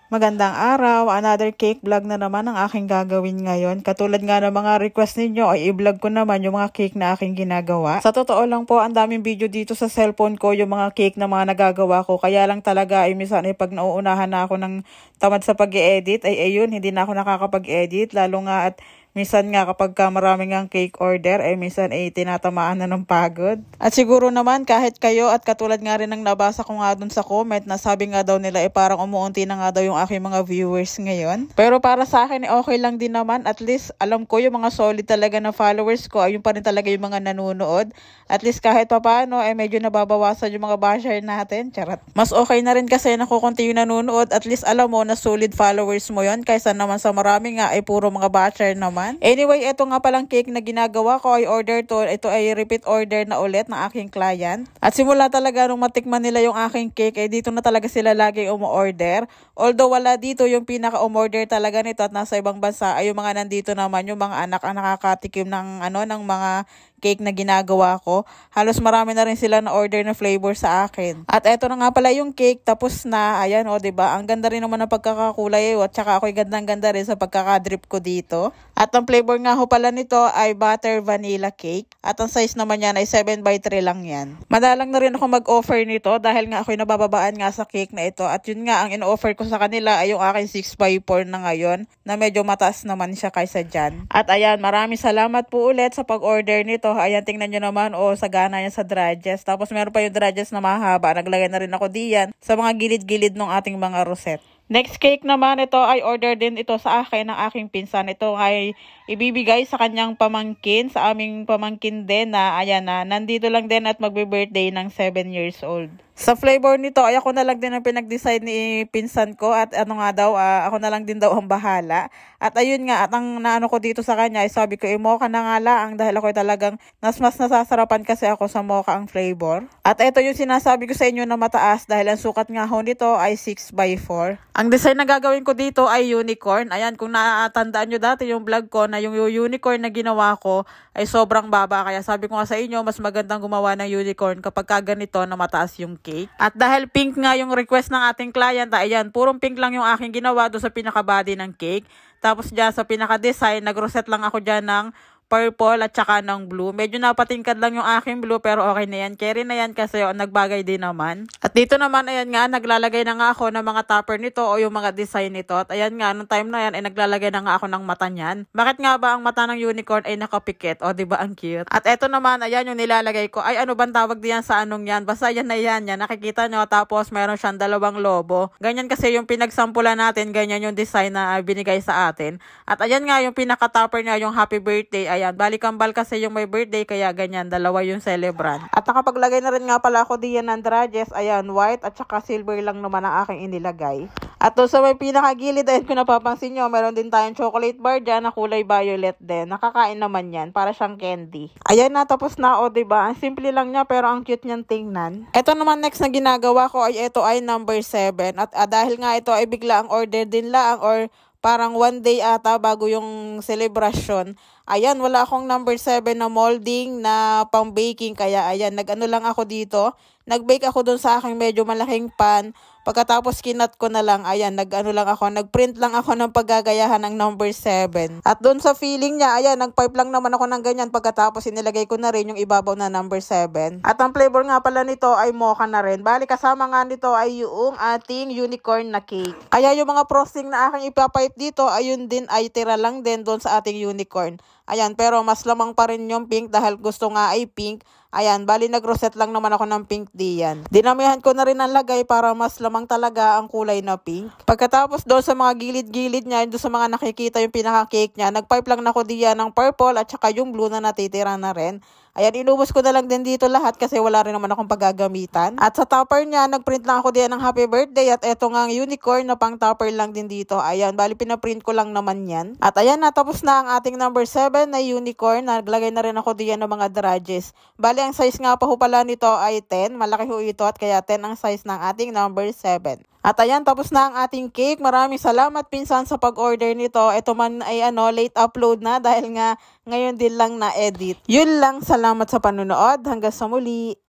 Magandang araw, another cake vlog na naman ang aking gagawin ngayon. Katulad nga ng mga request ninyo ay i-vlog ko naman yung mga cake na aking ginagawa. Sa totoo lang po, ang daming video dito sa cellphone ko yung mga cake na mga nagagawa ko. Kaya lang talaga ay minsan ay pag nauunahan na ako ng tamad sa pag-i-edit ay ayun, hindi na ako nakakapag-edit. Lalo nga at minsan nga kapag maraming ang cake order ay minsan ay tinatamaan na ng pagod. At siguro naman kahit kayo at katulad nga rin ng nabasa ko nga dun sa comment na sabi nga daw nila parang umuunti na nga daw yung aking mga viewers ngayon. Pero para sa akin okay lang din naman, at least alam ko yung mga solid talaga na followers ko ay yung pa rin talaga yung mga nanonood. At least kahit papaano ay medyo nababawasan yung mga basher natin. Charot. Mas okay na rin kasi na kukunti yung nanonood, at least alam mo na solid followers mo yon kaysa naman sa marami nga ay puro mga basher naman. Anyway, ito nga palang cake na ginagawa ko ay order to. Ito ay repeat order na ulit ng aking client. At simula talaga nung matikman nila yung aking cake, ay dito na talaga sila lagi umu-order. Although wala dito yung pinaka-umorder talaga nito at nasa ibang bansa, ay yung mga nandito naman, yung mga anak ang nakakatikim ng mga cake na ginagawa ko. Halos marami na rin sila na order na flavor sa akin. At eto na nga pala yung cake, tapos na. Ayan o, diba? Ang ganda rin naman ng pagkakakulay at saka ako'y gandang-ganda rin sa pagkakadrip ko dito. At ang flavor nga ho pala nito ay butter vanilla cake. At ang size naman yan ay 7x3 lang yan. Madalang na rin ako mag-offer nito dahil nga ako'y nabababaan nga sa cake na ito. At yun nga, ang in-offer ko sa kanila ay yung aking 6x4 na ngayon, na medyo mataas naman siya kaysa dyan. At ayan, maraming salamat po ulit sa pag-order nito. Ayan, tingnan nyo naman, sagana niya sa dredges. Tapos meron pa yung dredges na mahaba. Naglagay na rin ako diyan sa mga gilid-gilid ng ating mga rosette. Next cake naman, ito ay order din ito sa akin ng aking pinsan. Ito ay ibibigay sa kanyang pamangkin, sa aming pamangkin din na, ayan na, nandito lang din at magbe-birthday ng 7 years old. Sa flavor nito ay ako na lang din ang pinag-decide ni pinsan ko at ako na lang din daw ang bahala. At ayun nga, at ang naano ko dito sa kanya ay sabi ko, mocha na nga lang dahil ako talagang mas nasasarapan kasi ako sa mocha ang flavor. At ito yung sinasabi ko sa inyo na mataas dahil ang sukat nga ho nito ay 6x4. Ang design na gagawin ko dito ay unicorn. Ayan, kung natatandaan nyo dati yung vlog ko na yung unicorn na ginawa ko ay sobrang baba. Kaya sabi ko nga sa inyo, mas magandang gumawa ng unicorn kapag ganito na mataas yung cake. At dahil pink nga yung request ng ating client, ayan, purong pink lang yung aking ginawa doon sa pinaka-body ng cake. Tapos dyan sa pinaka-design, nag-rosette lang ako dyan ng purple at saka ng blue. Medyo napatingkad lang yung aking blue pero okay na yan. Carry na yan kasi nagbagay din naman. At dito naman, ayan nga, naglalagay na nga ako ng mga topper nito o yung mga design nito. At ayan nga, nung time na yan, ay naglalagay na nga ako ng mata niyan. Bakit nga ba ang mata ng unicorn ay nakapikit? O, diba ang cute? At eto naman, ayan yung nilalagay ko. Ay, ano bang tawag diyan sa anong yan? Basta yan na yan. Nakikita nyo, tapos mayroon siyang dalawang lobo. Ganyan kasi yung pinagsampulan natin, ganyan yung design na binigay sa atin. At ayan nga, yung pinaka-topper niya, yung happy birthday. Ayan, balik-kambal kasi yung may birthday, kaya ganyan, dalawa yung celebrant. At nakapaglagay na rin nga pala ako diyan ng dredges. Ayan, white at saka silver lang naman ang aking inilagay. At doon sa may pinakagilid, ayun kung napapansin nyo, meron din tayong chocolate bar dyan na kulay violet din. Nakakain naman yan, para siyang candy. Ayan na, tapos na, diba? Ang simple lang niya, pero ang cute niyang tingnan. Ito naman next na ginagawa ko ay ito ay number 7. At dahil nga ito ay bigla ang order din lang or parang 1 day ata bago yung celebration. Ayan, wala akong number 7 na molding na pang baking. Kaya ayan, nag-ano lang ako dito. Nag-bake ako dun sa aking medyo malaking pan. Pagkatapos kinat ko na lang, ayan, nag-print lang ako ng paggagayahan ng number 7. At dun sa feeling niya, ayan, nag-pipe lang naman ako ng ganyan. Pagkatapos inilagay ko na rin yung ibabaw na number 7. At ang flavor nga pala nito ay mocha na rin. Bali, kasama nga nito ay yung ating unicorn na cake. Kaya yung mga frosting na aking ipapipe dito, ayun din ay tira lang din dun sa ating unicorn. Ayan, pero mas lamang pa rin yung pink dahil gusto nga ay pink. Ayan, bali nag-rosette lang naman ako ng pink diyan. Dinamihan ko na rin ang lagay para mas lamang talaga ang kulay na pink. Pagkatapos doon sa mga gilid-gilid niya, doon sa mga nakikita yung pinaka-cake niya, nag-pipe lang na ako diyan ng purple at saka yung blue na natitira na rin. Ayan, inubos ko na lang din dito lahat kasi wala rin naman akong paggagamitan. At sa topper niya, nagprint lang ako diyan ng happy birthday at eto nga ang unicorn na pang topper lang din dito. Ayan, bali pinaprint ko lang naman yan. At ayan, natapos na ang ating number 7 na unicorn. Naglagay na rin ako diyan ng mga dredges. Bali, ang size nga pa ho pala nito ay 10. Malaki ho ito at kaya 10 ang size ng ating number 7. At ayan, tapos na ang ating cake. Maraming salamat pinsan sa pag-order nito. Ito man ay late upload na dahil nga ngayon din lang na-edit. Yun lang, salamat sa panonood. Hanggang sa muli.